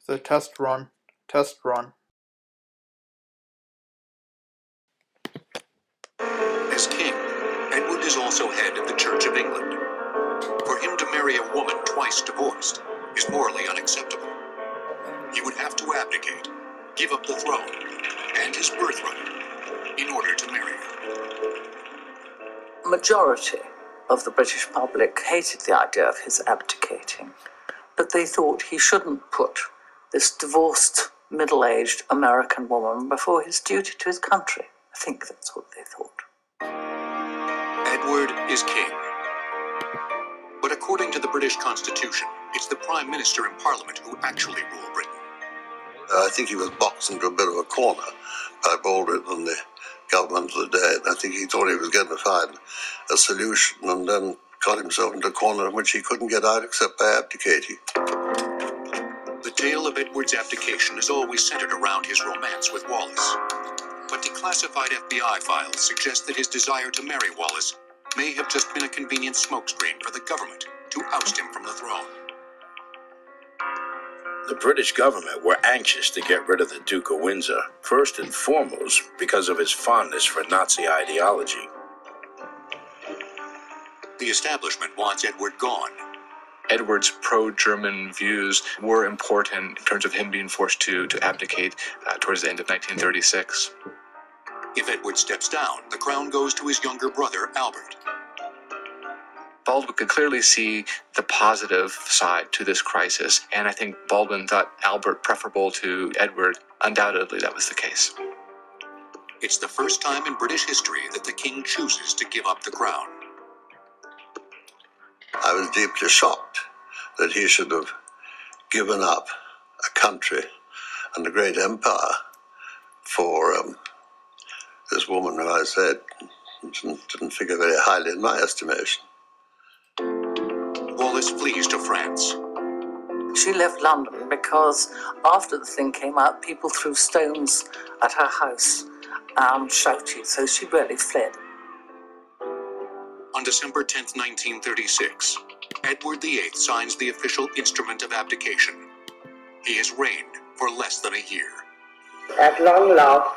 The test run. Test run. As king, Edward is also head of the Church of England. For him to marry a woman twice divorced is morally unacceptable. He would have to abdicate, give up the throne, and his birthright in order to marry her. Majority of the British public hated the idea of his abdicating, but they thought he shouldn't put this divorced, middle-aged American woman before his duty to his country. I think that's what they thought. Edward is king. But according to the British Constitution, it's the Prime Minister and Parliament who actually rule Britain. I think he was boxed into a bit of a corner by Baldwin and the government of the day. And I think he thought he was going to find a solution and then got himself into a corner in which he couldn't get out except by abdicating. The tale of Edward's abdication is always centered around his romance with Wallace. But declassified FBI files suggest that his desire to marry Wallace may have just been a convenient smokescreen for the government to oust him from the throne. The British government were anxious to get rid of the Duke of Windsor, first and foremost because of his fondness for Nazi ideology. The establishment wants Edward gone. Edward's pro-German views were important in terms of him being forced to abdicate towards the end of 1936. If Edward steps down, the crown goes to his younger brother, Albert. Baldwin could clearly see the positive side to this crisis, and I think Baldwin thought Albert preferable to Edward. Undoubtedly, that was the case. It's the first time in British history that the king chooses to give up the crown. I was deeply shocked that he should have given up a country and a great empire for this woman who I said didn't figure very highly in my estimation. Wallace flees to France. She left London because after the thing came out, people threw stones at her house and shouted, so she really fled. On December 10th, 1936, Edward VIII signs the official instrument of abdication. He has reigned for less than a year. At long last,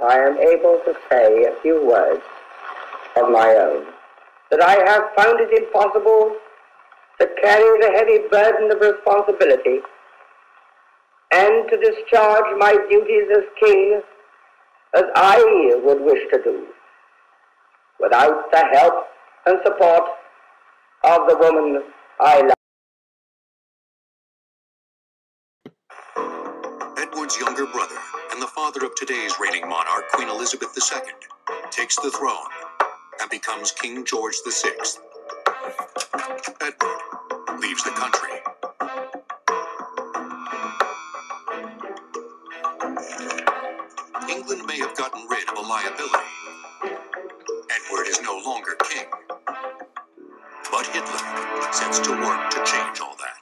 I am able to say a few words of my own, that I have found it impossible to carry the heavy burden of responsibility and to discharge my duties as king as I would wish to do, without the help and support of the woman I love. Edward's younger brother and the father of today's reigning monarch, Queen Elizabeth II, takes the throne and becomes King George VI. Edward leaves the country. England may have gotten rid of a liability. Edward is no longer king. But Hitler sets to work to change all that.